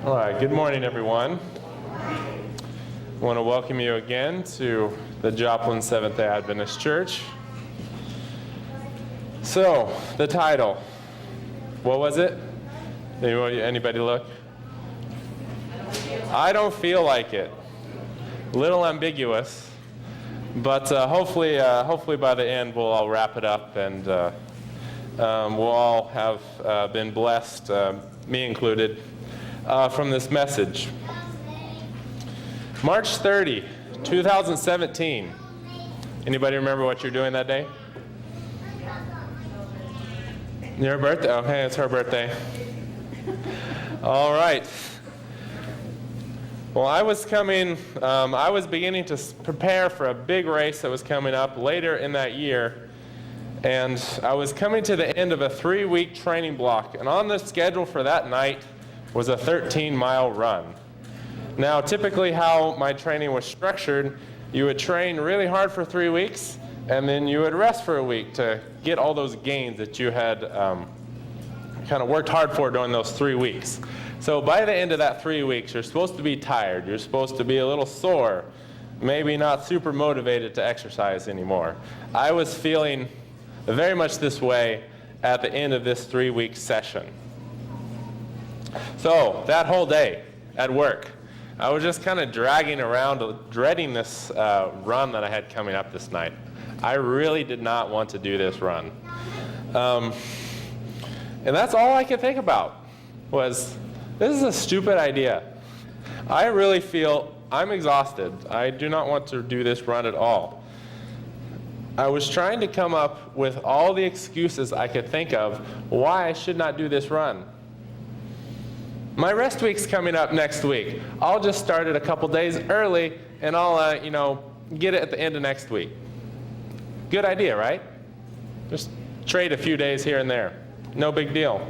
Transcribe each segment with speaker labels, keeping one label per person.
Speaker 1: All right, good morning, everyone. I want to welcome you again to the Joplin Seventh-day Adventist Church. So, the title, what was it? Anybody look? I don't feel like it. A little ambiguous, but hopefully by the end we'll all wrap it up and we'll all have been blessed, me included, from this message. March 30, 2017. Anybody remember what you're doing that day? Your birthday? Oh, hey, it's her birthday. All right. Well, I was beginning to prepare for a big race that was coming up later in that year. And I was coming to the end of a 3-week training block. And on the schedule for that night was a 13-mile run. Now, typically how my training was structured, you would train really hard for 3 weeks, and then you would rest for a week to get all those gains that you had kind of worked hard for during those 3 weeks. So by the end of that 3 weeks, you're supposed to be tired. You're supposed to be a little sore, maybe not super motivated to exercise anymore. I was feeling very much this way at the end of this 3-week session. So that whole day at work, I was just kind of dragging around, dreading this run that I had coming up this night. I really did not want to do this run. And that's all I could think about was, this is a stupid idea. I really feel I'm exhausted. I do not want to do this run at all. I was trying to come up with all the excuses I could think of why I should not do this run. My rest week's coming up next week. I'll just start it a couple days early, and I'll, get it at the end of next week. Good idea, right? Just trade a few days here and there. No big deal.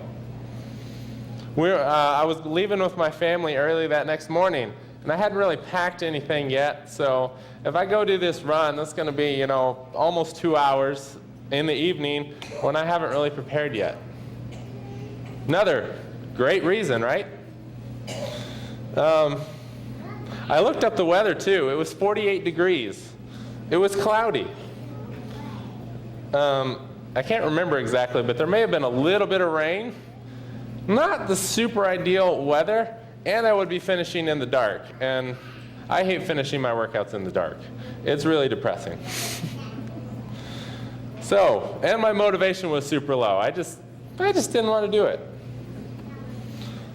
Speaker 1: I was leaving with my family early that next morning, and I hadn't really packed anything yet, so if I go do this run, that's going to be, almost 2 hours in the evening when I haven't really prepared yet. Another great reason, right? I looked up the weather, too. It was 48 degrees. It was cloudy. I can't remember exactly, but there may have been a little bit of rain. Not the super ideal weather, and I would be finishing in the dark. And I hate finishing my workouts in the dark. It's really depressing. So, and my motivation was super low. I just didn't want to do it.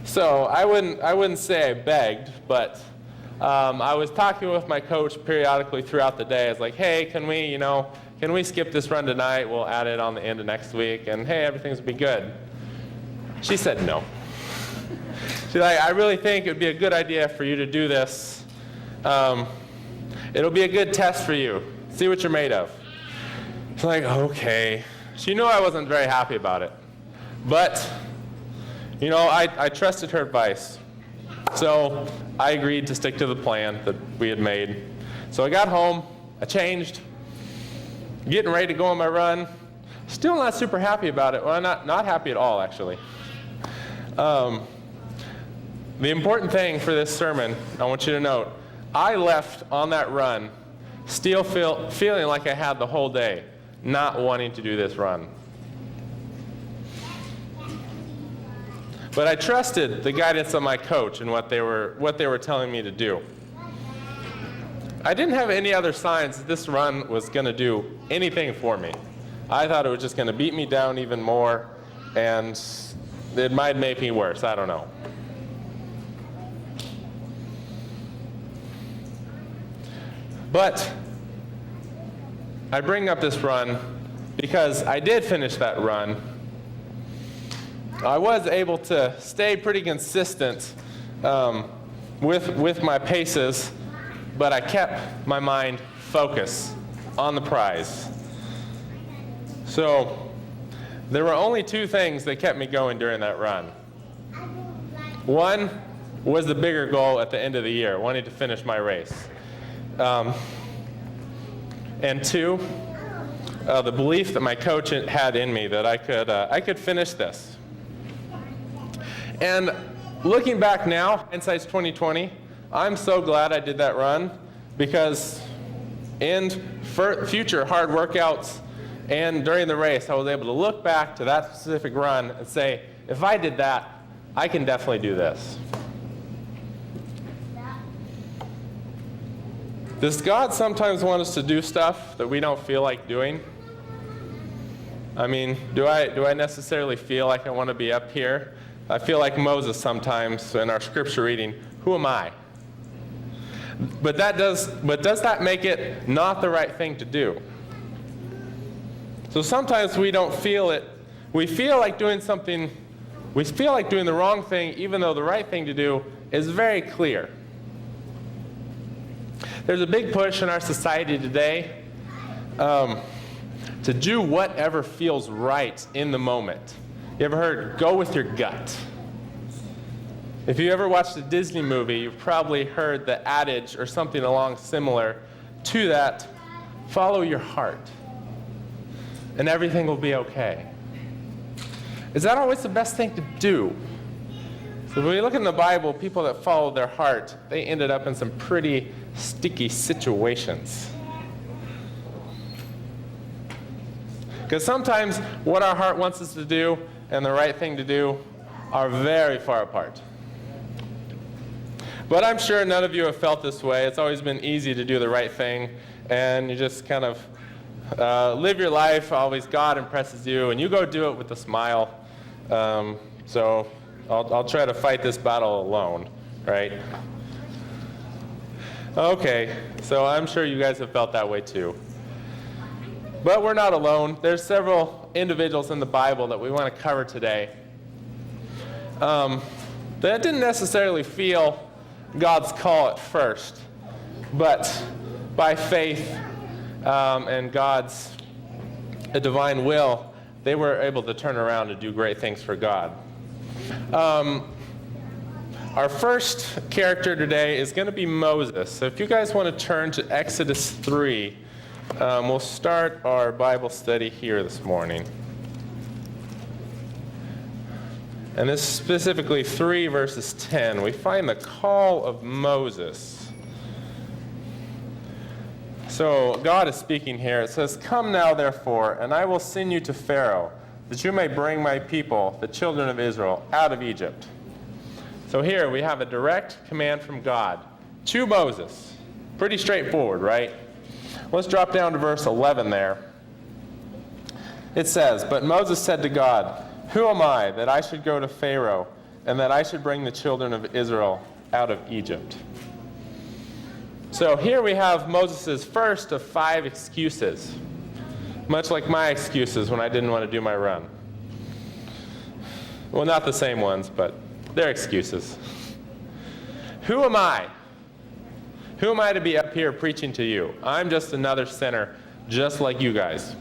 Speaker 1: So I wouldn't say I begged, but I was talking with my coach periodically throughout the day. I was like, hey, can we skip this run tonight? We'll add it on the end of next week, and hey, everything's will be good. She said no. She's like, I really think it would be a good idea for you to do this. It'll be a good test for you. See what you're made of. It's like, okay. She knew I wasn't very happy about it. But, I trusted her advice. So I agreed to stick to the plan that we had made. So I got home, I changed, getting ready to go on my run. Still not super happy about it. Well, not happy at all, actually. The important thing for this sermon, I want you to note, I left on that run still feeling like I had the whole day, not wanting to do this run. But I trusted the guidance of my coach and what they were telling me to do. I didn't have any other signs that this run was going to do anything for me. I thought it was just going to beat me down even more, and it might make me worse. I don't know. But I bring up this run because I did finish that run. I was able to stay pretty consistent with my paces, but I kept my mind focused on the prize. So there were only 2 things that kept me going during that run. One was the bigger goal at the end of the year, wanting to finish my race. And 2, the belief that my coach had in me that I could finish this. And looking back now, hindsight's 2020, I'm so glad I did that run, because in future hard workouts and during the race, I was able to look back to that specific run and say, if I did that, I can definitely do this. Does God sometimes want us to do stuff that we don't feel like doing? I mean, do I necessarily feel like I want to be up here? I feel like Moses sometimes in our scripture reading, who am I? But does that make it not the right thing to do? So sometimes we don't feel it. We feel like doing something, we feel like doing the wrong thing, even though the right thing to do is very clear. There's a big push in our society today to do whatever feels right in the moment. You ever heard, go with your gut? If you ever watched a Disney movie, you've probably heard the adage or something along similar to that, follow your heart, and everything will be okay. Is that always the best thing to do? So when we look in the Bible, people that followed their heart, they ended up in some pretty sticky situations. Because sometimes what our heart wants us to do and the right thing to do are very far apart. But I'm sure none of you have felt this way. It's always been easy to do the right thing, and you just kind of live your life, always God impresses you, and you go do it with a smile. So I'll try to fight this battle alone, right? Okay, so I'm sure you guys have felt that way too. But we're not alone. There's several individuals in the Bible that we want to cover today that didn't necessarily feel God's call at first, but by faith and God's divine will, they were able to turn around and do great things for God. Our first character today is going to be Moses. So if you guys want to turn to Exodus 3, we'll start our Bible study here this morning. And this is specifically 3 verses 10. We find the call of Moses. So God is speaking here. It says, "Come now, therefore, and I will send you to Pharaoh, that you may bring my people, the children of Israel, out of Egypt." So here we have a direct command from God to Moses. Pretty straightforward, right? Let's drop down to verse 11 there. It says, "But Moses said to God, 'Who am I that I should go to Pharaoh, and that I should bring the children of Israel out of Egypt?'" So here we have Moses' first of 5 excuses, much like my excuses when I didn't want to do my run. Well, not the same ones, but they're excuses. Who am I? Who am I to be up here preaching to you? I'm just another sinner, just like you guys.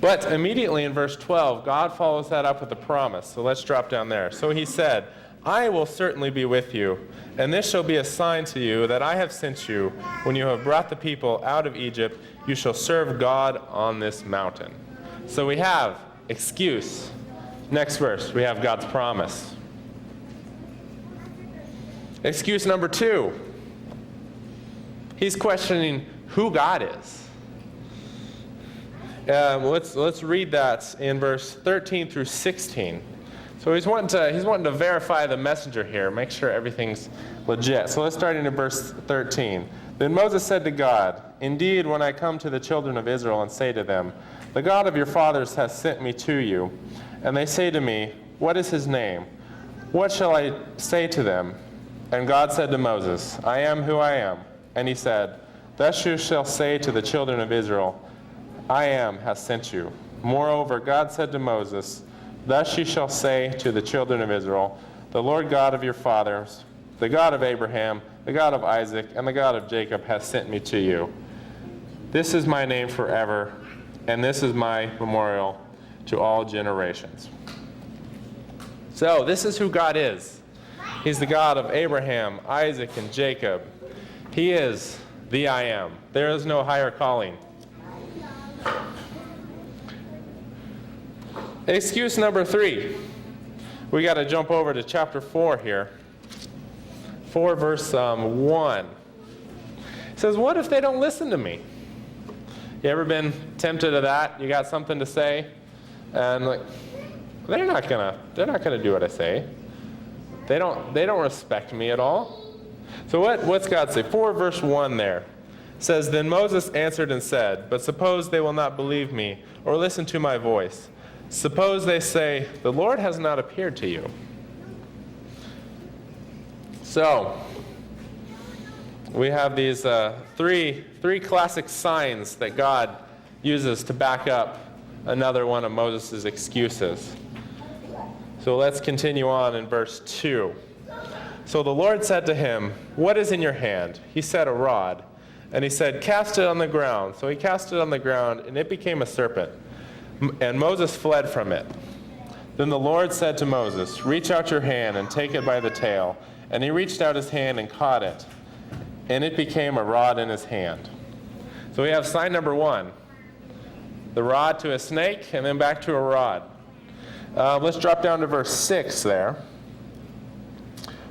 Speaker 1: But immediately in verse 12, God follows that up with a promise. So let's drop down there. So he said, "I will certainly be with you, and this shall be a sign to you that I have sent you. When you have brought the people out of Egypt, you shall serve God on this mountain." So we have excuse. Next verse, we have God's promise. Excuse number 2. He's questioning who God is. Let's read that in verse 13 through 16. So he's wanting to verify the messenger here, make sure everything's legit. So let's start in verse 13. "Then Moses said to God, 'Indeed, when I come to the children of Israel and say to them, the God of your fathers has sent me to you, and they say to me, what is his name? What shall I say to them?' And God said to Moses, 'I am who I am.' And he said, 'Thus you shall say to the children of Israel, I am has sent you.' Moreover, God said to Moses, 'Thus you shall say to the children of Israel, the Lord God of your fathers, the God of Abraham, the God of Isaac, and the God of Jacob has sent me to you. This is my name forever, and this is my memorial to all generations.'" So this is who God is. He's the God of Abraham, Isaac, and Jacob. He is the I am. There is no higher calling. Excuse number 3. We got to jump over to chapter 4 here. 4 verse 1. It says, what if they don't listen to me? You ever been tempted to that? You got something to say, and like, they're not gonna do what I say. They don't respect me at all. So what's God say? 4 verse 1 there. It says, then Moses answered and said, but suppose they will not believe me or listen to my voice. Suppose they say, the Lord has not appeared to you. So, we have these three classic signs that God uses to back up another one of Moses' excuses. So let's continue on in verse 2. So the Lord said to him, what is in your hand? He said, a rod. And he said, cast it on the ground. So he cast it on the ground, and it became a serpent. And Moses fled from it. Then the Lord said to Moses, reach out your hand and take it by the tail. And he reached out his hand and caught it. And it became a rod in his hand. So we have sign number 1. The rod to a snake, and then back to a rod. Let's drop down to verse 6 there.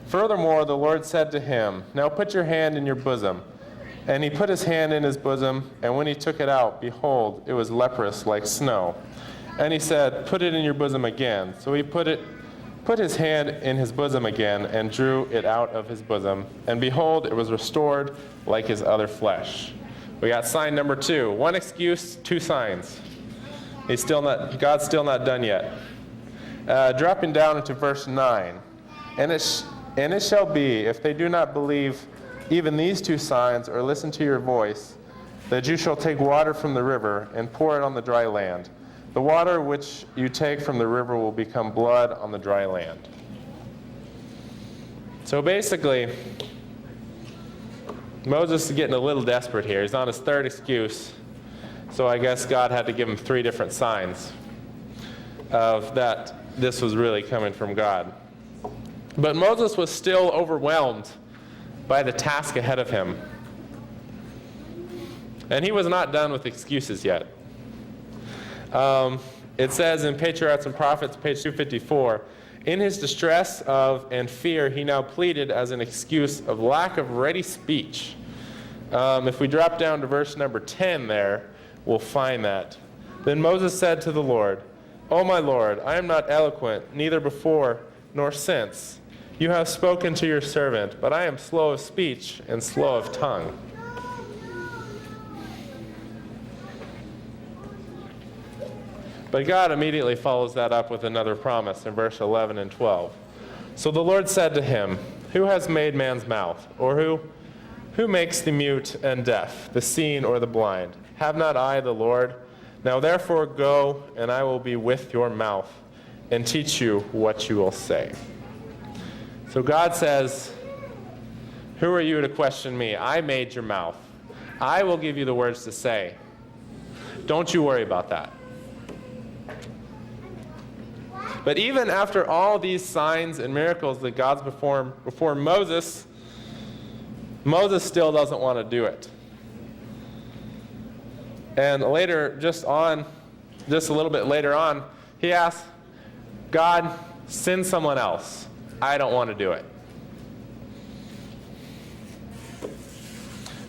Speaker 1: Furthermore, the Lord said to him, now put your hand in your bosom. And he put his hand in his bosom, and when he took it out, behold, it was leprous like snow. And he said, put it in your bosom again. So he put his hand in his bosom again, and drew it out of his bosom. And behold, it was restored like his other flesh. We got sign number 2. 1 excuse, 2 signs. God's still not done yet. Dropping down into verse 9. And it shall be, if they do not believe even these 2 signs, or listen to your voice, that you shall take water from the river and pour it on the dry land. The water which you take from the river will become blood on the dry land. So basically, Moses is getting a little desperate here. He's on his 3rd excuse. So I guess God had to give him 3 different signs of that this was really coming from God. But Moses was still overwhelmed by the task ahead of him. And he was not done with excuses yet. It says in Patriarchs and Prophets, page 254, in his distress and fear, he now pleaded as an excuse of lack of ready speech. If we drop down to verse number 10 there, we'll find that. Then Moses said to the Lord, O my Lord, I am not eloquent, neither before nor since. You have spoken to your servant, but I am slow of speech and slow of tongue. But God immediately follows that up with another promise in verse 11 and 12. So the Lord said to him, who has made man's mouth? Or who makes the mute and deaf, the seeing or the blind? Have not I the Lord? Now therefore go, and I will be with your mouth, and teach you what you will say. So God says, who are you to question me? I made your mouth. I will give you the words to say. Don't you worry about that. But even after all these signs and miracles that God's performed before Moses, Moses still doesn't want to do it. And later, just a little bit later on, he asks, God, send someone else. I don't want to do it.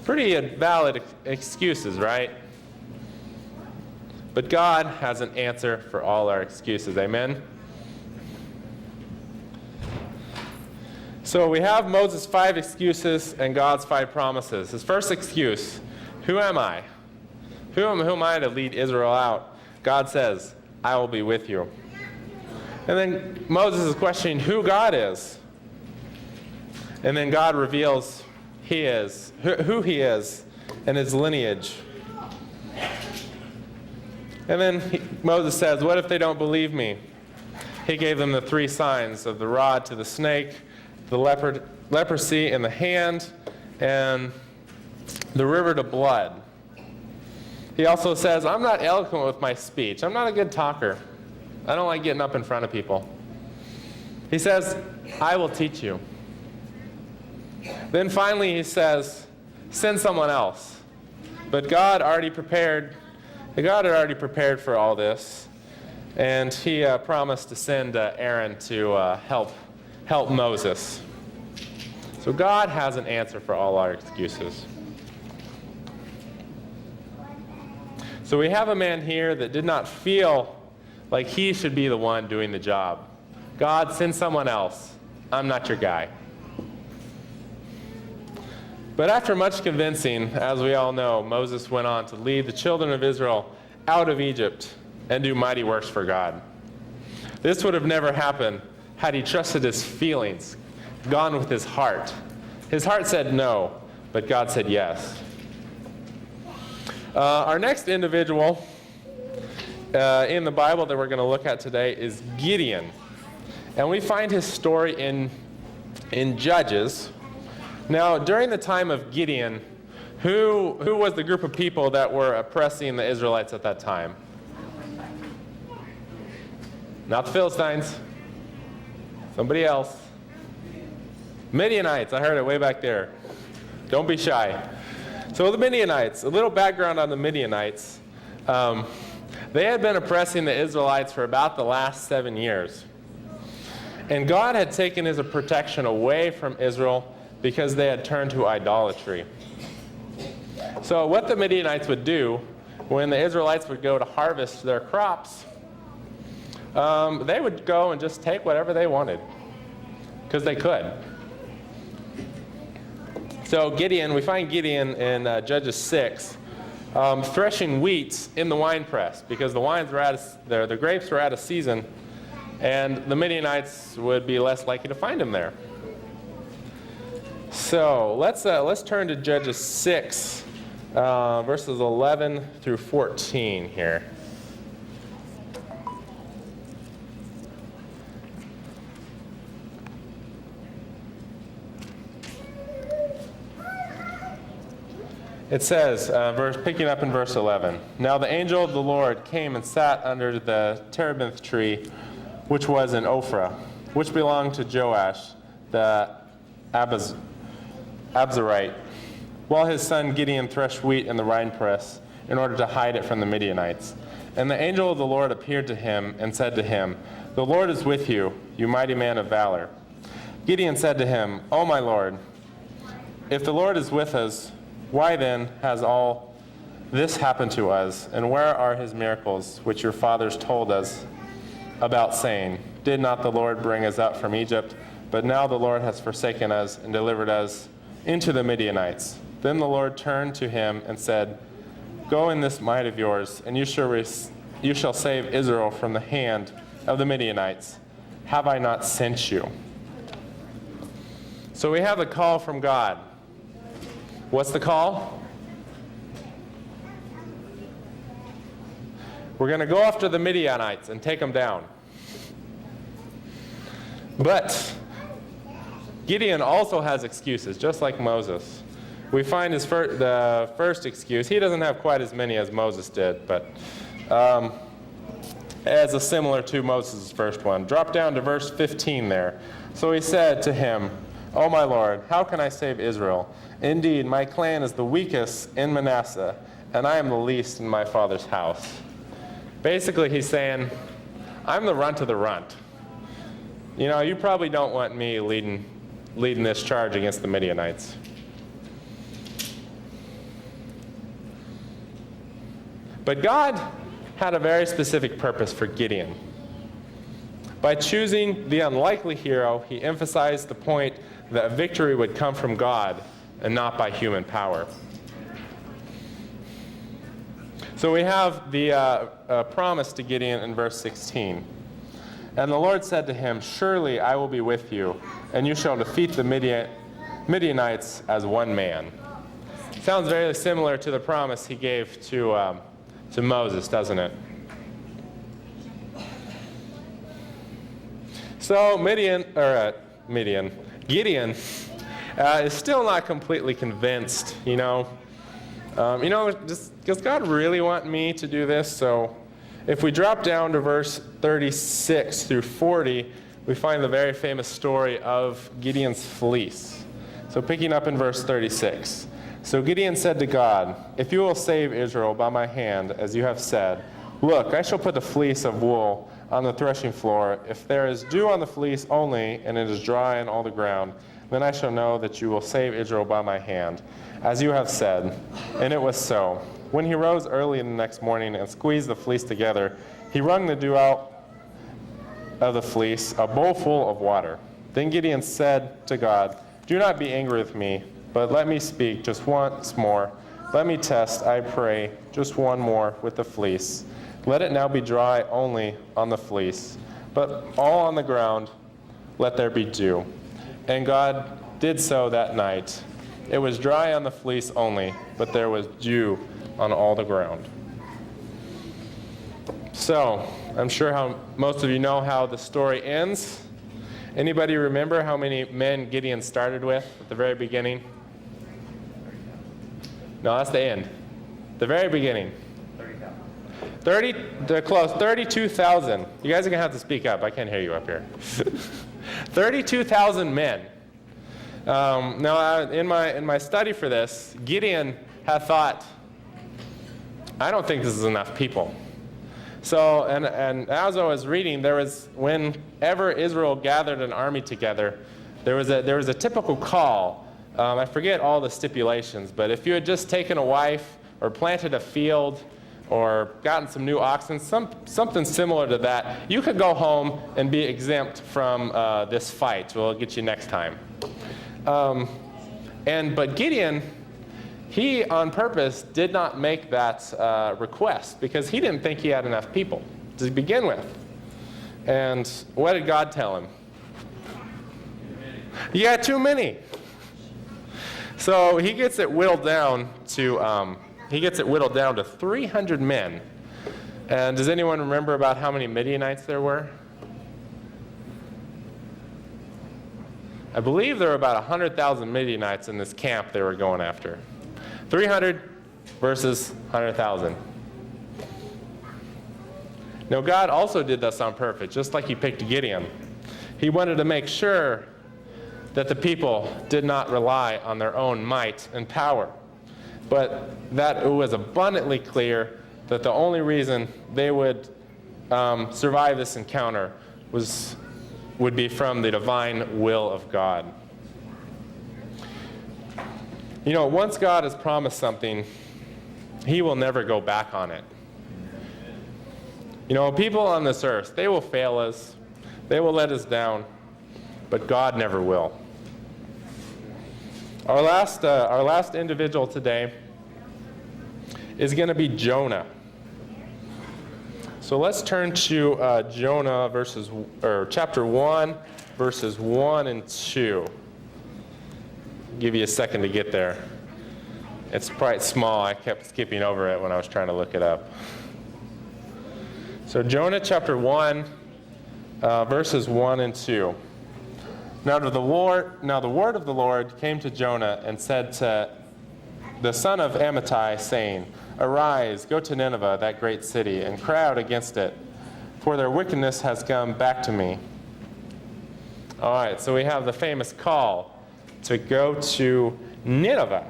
Speaker 1: Pretty valid excuses, right? But God has an answer for all our excuses. Amen? So we have Moses' 5 excuses and God's 5 promises. His first excuse, who am I? Who am I to lead Israel out? God says, I will be with you. And then Moses is questioning who God is. And then God reveals who he is and his lineage. And then Moses says, what if they don't believe me? He gave them the 3 signs of the rod to the snake, the leprosy in the hand, and the river to blood. He also says, I'm not eloquent with my speech. I'm not a good talker. I don't like getting up in front of people. He says, I will teach you. Then finally he says, send someone else. But God had already prepared for all this. And he promised to send Aaron to help Moses. So God has an answer for all our excuses. So we have a man here that did not feel like he should be the one doing the job. God, send someone else. I'm not your guy. But after much convincing, as we all know, Moses went on to lead the children of Israel out of Egypt and do mighty works for God. This would have never happened had he trusted his feelings, gone with his heart. His heart said no, but God said yes. Our next individual in the Bible that we're going to look at today is Gideon. And we find his story in Judges. Now, during the time of Gideon, who was the group of people that were oppressing the Israelites at that time? Not the Philistines. Somebody else. Midianites. I heard it way back there. Don't be shy. So the Midianites, a little background on the Midianites. They had been oppressing the Israelites for about the last 7 years. And God had taken his protection away from Israel because they had turned to idolatry. So what the Midianites would do when the Israelites would go to harvest their crops, they would go and just take whatever they wanted because they could. So Gideon, we find Gideon in Judges 6, threshing wheat in the winepress because the grapes were out of season, and the Midianites would be less likely to find him there. So let's turn to Judges 6, verses 11 through 14 here. It says, picking up in verse 11, "Now the angel of the Lord came and sat under the terebinth tree, which was in Ophrah, which belonged to Joash the Abzarite, while his son Gideon threshed wheat in the winepress in order to hide it from the Midianites. And the angel of the Lord appeared to him and said to him, 'The Lord is with you, you mighty man of valor.' Gideon said to him, 'O my Lord, if the Lord is with us, why then has all this happened to us? And where are his miracles, which your fathers told us about, saying, Did not the Lord bring us up from Egypt? But now the Lord has forsaken us and delivered us into the Midianites.' Then the Lord turned to him and said, 'Go in this might of yours, and you shall save Israel from the hand of the Midianites. Have I not sent you?'" So we have a call from God. What's the call? We're going to go after the Midianites and take them down. But Gideon also has excuses, just like Moses. We find the first excuse. He doesn't have quite as many as Moses did, but as a similar to Moses' first one. Drop down to verse 15 there. "So he said to him, 'O my Lord, how can I save Israel? Indeed, my clan is the weakest in Manasseh, and I am the least in my father's house.'" Basically, he's saying, I'm the runt of the runt. You know, you probably don't want me leading this charge against the Midianites. But God had a very specific purpose for Gideon. By choosing the unlikely hero, he emphasized the point that victory would come from God and not by human power. So we have the promise to Gideon in verse 16. "And the Lord said to him, 'Surely I will be with you, and you shall defeat the Midianites as one man.'" Sounds very similar to the promise he gave to Moses, doesn't it? So Gideon is still not completely convinced, does God really want me to do this? So if we drop down to verse 36 through 40, we find the very famous story of Gideon's fleece. So picking up in verse 36. "So Gideon said to God, 'If you will save Israel by my hand, as you have said, Look, I shall put the fleece of wool on the threshing floor. If there is dew on the fleece only, and it is dry on all the ground, then I shall know that you will save Israel by my hand, as you have said. And it was so. When he rose early in the next morning and squeezed the fleece together, he wrung the dew out of the fleece, a bowl full of water. Then Gideon said to God, do not be angry with me, but let me speak just once more. Let me test, I pray, just one more with the fleece. Let it now be dry only on the fleece, but all on the ground let there be dew. And God did so that night. It was dry on the fleece only, but there was dew on all the ground. So, I'm sure most of you know how the story ends. Anybody remember how many men Gideon started with at the very beginning? No, that's the end. The very beginning. 32,000. You guys are going to have to speak up. I can't hear you up here. 32,000 men. Now, in my study for this, Gideon had thought, I don't think this is enough people. So, and as I was reading, there was, whenever Israel gathered an army together, there was a typical call. I forget all the stipulations, but if you had just taken a wife or planted a field or gotten some new oxen, something similar to that, you could go home and be exempt from this fight. We'll get you next time. But Gideon, he on purpose did not make that request because he didn't think he had enough people to begin with. And what did God tell him? You got too many. So he gets it whittled down to 300 men. And does anyone remember about how many Midianites there were? I believe there were about 100,000 Midianites in this camp they were going after. 300 versus 100,000. Now God also did this on purpose, just like he picked Gideon. He wanted to make sure that the people did not rely on their own might and power, but that it was abundantly clear that the only reason they would survive this encounter would be from the divine will of God. You know, once God has promised something, he will never go back on it. You know, people on this earth, they will fail us, they will let us down, but God never will. Our last individual today is going to be Jonah. So let's turn to Jonah chapter 1, verses 1 and 2. I'll give you a second to get there. It's quite small. I kept skipping over it when I was trying to look it up. So Jonah chapter 1, verses 1 and 2. Now the word of the Lord came to Jonah and said to the son of Amittai, saying, Arise, go to Nineveh, that great city, and cry out against it, for their wickedness has come back to me. All right, so we have the famous call to go to Nineveh.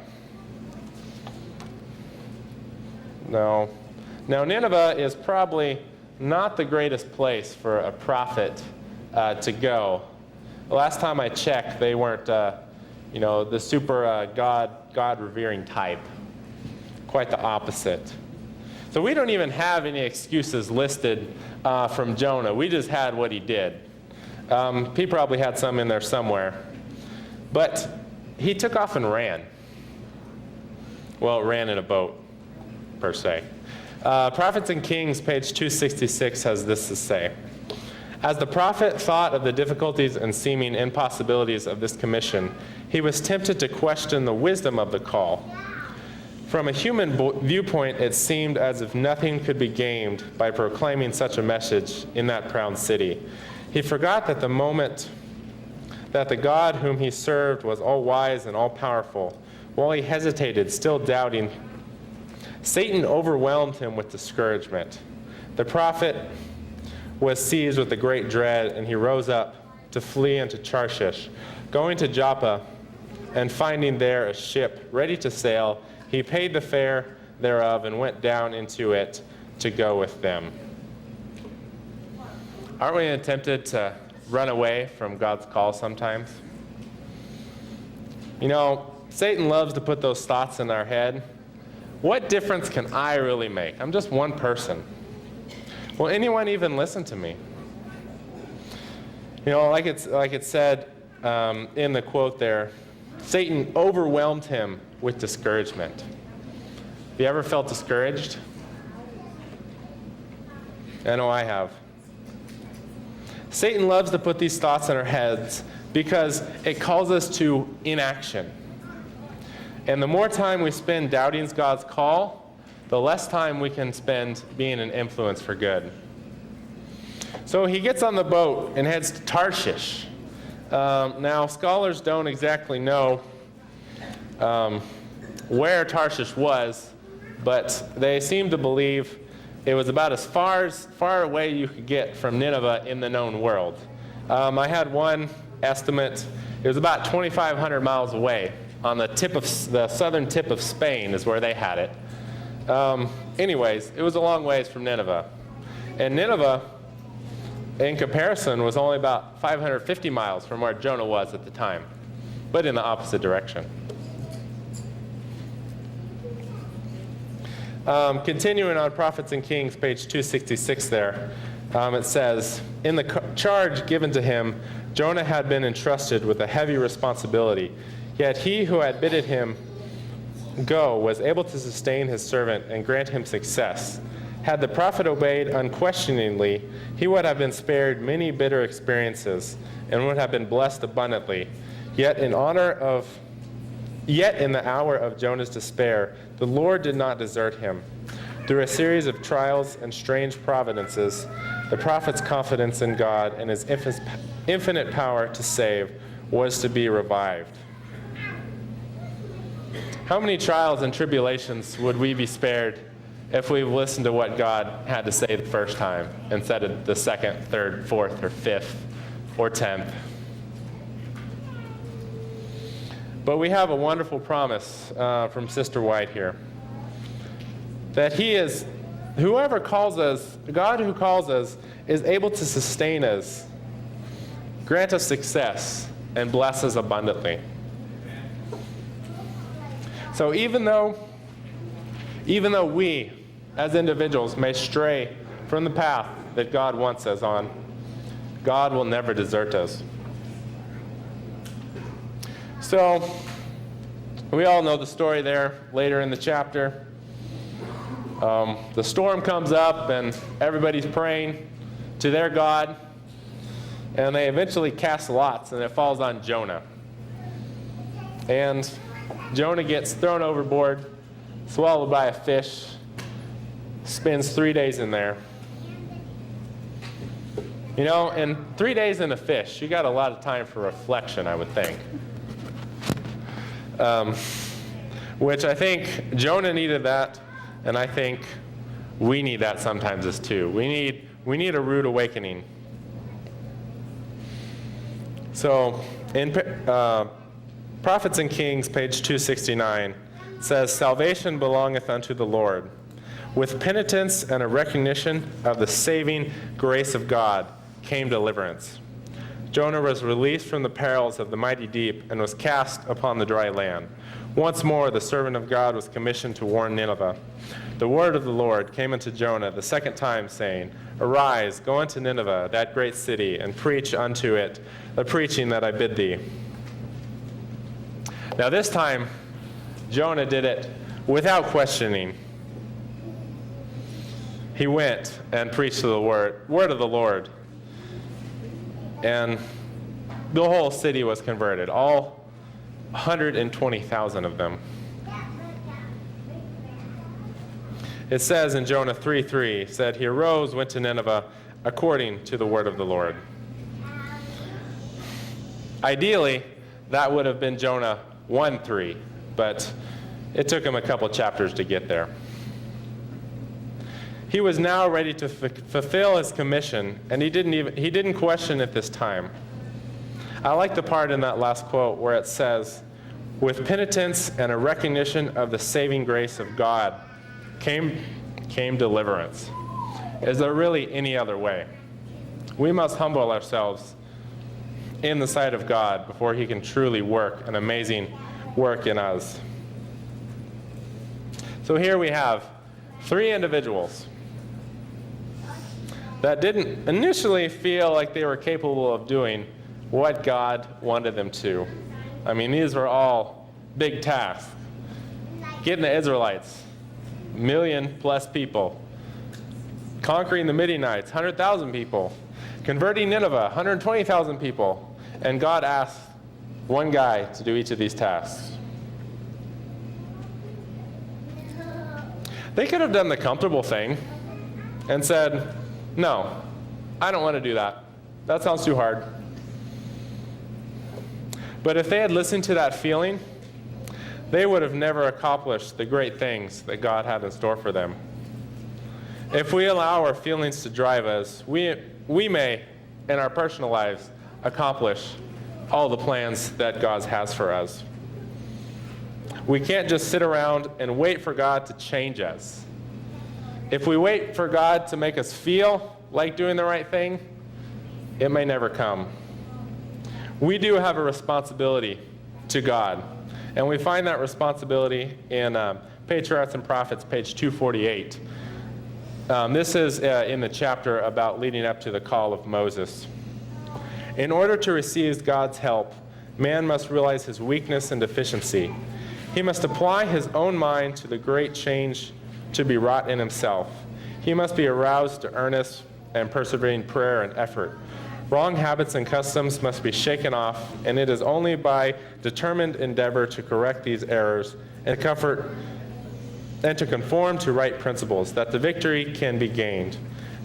Speaker 1: Now Nineveh is probably not the greatest place for a prophet to go. The last time I checked, they weren't, the super God-revering type. Quite the opposite. So we don't even have any excuses listed from Jonah. We just had what he did. He probably had some in there somewhere. But he took off and ran. Well, ran in a boat, per se. Prophets and Kings, page 266, has this to say. As the prophet thought of the difficulties and seeming impossibilities of this commission, he was tempted to question the wisdom of the call. From a human viewpoint, it seemed as if nothing could be gained by proclaiming such a message in that proud city. He forgot that the moment that the God whom he served was all-wise and all-powerful. While he hesitated, still doubting, Satan overwhelmed him with discouragement. The prophet was seized with a great dread, and he rose up to flee into Tarshish. Going to Joppa and finding there a ship ready to sail, he paid the fare thereof and went down into it. to go with them. Aren't we tempted to run away from God's call sometimes? You know, Satan loves to put those thoughts in our head. What difference can I really make? I'm just one person. Will anyone even listen to me? You know, like it said in the quote there, Satan overwhelmed him with discouragement. Have you ever felt discouraged? I know I have. Satan loves to put these thoughts in our heads because it calls us to inaction. And the more time we spend doubting God's call, the less time we can spend being an influence for good. So he gets on the boat and heads to Tarshish. Now, scholars don't exactly know where Tarshish was, but they seem to believe it was about as far away you could get from Nineveh in the known world. I had one estimate. It was about 2,500 miles away on the southern tip of Spain is where they had it. Anyways, it was a long ways from Nineveh. And Nineveh, in comparison, was only about 550 miles from where Jonah was at the time, but in the opposite direction. Continuing on Prophets and Kings, page 266 there, it says, in the charge given to him, Jonah had been entrusted with a heavy responsibility, yet he who had bidden him go was able to sustain his servant and grant him success. Had the prophet obeyed unquestioningly, he would have been spared many bitter experiences and would have been blessed abundantly. Yet in the hour of Jonah's despair, the Lord did not desert him. Through a series of trials and strange providences, the prophet's confidence in God and his infinite power to save was to be revived. How many trials and tribulations would we be spared if we listened to what God had to say the first time instead of the second, third, fourth, or fifth, or 10th? But we have a wonderful promise from Sister White here. That he is, whoever calls us, God who calls us, is able to sustain us, grant us success, and bless us abundantly. So even though we, as individuals, may stray from the path that God wants us on, God will never desert us. So, we all know the story there later in the chapter. The storm comes up and everybody's praying to their God, and they eventually cast lots and it falls on Jonah. And Jonah gets thrown overboard, swallowed by a fish, spends 3 days in there. You know, and 3 days in a fish, you got a lot of time for reflection, I would think. Which I think Jonah needed that, and I think we need that sometimes as too. We need a rude awakening. So in Prophets and Kings, page 269, it says, "Salvation belongeth unto the Lord. With penitence and a recognition of the saving grace of God came deliverance. Jonah was released from the perils of the mighty deep and was cast upon the dry land. Once more the servant of God was commissioned to warn Nineveh. The word of the Lord came unto Jonah the second time, saying, Arise, go unto Nineveh, that great city, and preach unto it the preaching that I bid thee." Now this time, Jonah did it without questioning. He went and preached the word of the Lord. And the whole city was converted, all 120,000 of them. It says in Jonah 3:3, said, "He arose, went to Nineveh, according to the word of the Lord." Ideally, that would have been Jonah 1:3, but it took him a couple chapters to get there. He was now ready to fulfill his commission, and he didn't question it this time. I like the part in that last quote where it says, "With penitence and a recognition of the saving grace of God came came deliverance. Is there really any other way? We must humble ourselves in the sight of God before he can truly work an amazing work in us. So here we have 3 individuals that didn't initially feel like they were capable of doing what God wanted them to. I mean, these were all big tasks. Getting the Israelites, 1 million plus people. Conquering the Midianites, 100,000 people. Converting Nineveh, 120,000 people. And God asked one guy to do each of these tasks. They could have done the comfortable thing and said, no, I don't want to do that. That sounds too hard. But if they had listened to that feeling, they would have never accomplished the great things that God had in store for them. If we allow our feelings to drive us, we may, in our personal lives, accomplish all the plans that God has for us. We can't just sit around and wait for God to change us. If we wait for God to make us feel like doing the right thing, it may never come. We do have a responsibility to God, and we find that responsibility in Patriarchs and Prophets, page 248. This is in the chapter about leading up to the call of Moses. In order to receive God's help, man must realize his weakness and deficiency. He must apply his own mind to the great change to be wrought in himself. He must be aroused to earnest and persevering prayer and effort. Wrong habits and customs must be shaken off, and it is only by determined endeavor to correct these errors and to conform to right principles that the victory can be gained.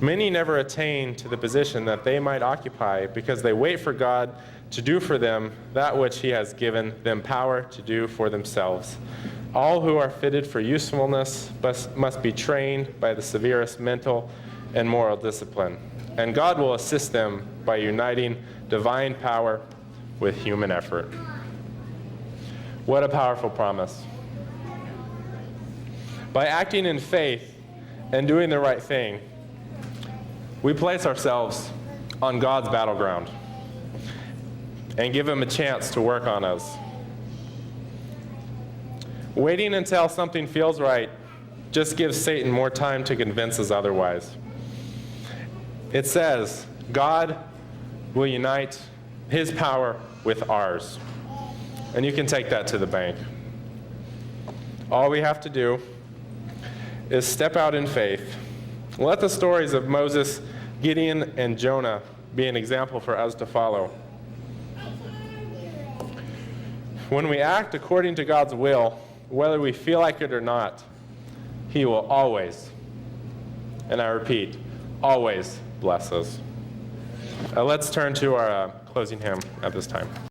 Speaker 1: Many never attain to the position that they might occupy because they wait for God to do for them that which he has given them power to do for themselves. All who are fitted for usefulness must be trained by the severest mental and moral discipline, and God will assist them by uniting divine power with human effort. What a powerful promise. By acting in faith and doing the right thing, we place ourselves on God's battleground and give him a chance to work on us. Waiting until something feels right just gives Satan more time to convince us otherwise. It says, God will unite his power with ours. And you can take that to the bank. All we have to do is step out in faith. Let the stories of Moses, Gideon, and Jonah be an example for us to follow. When we act according to God's will, whether we feel like it or not, he will always, and I repeat, always bless us. Let's turn to our closing hymn at this time.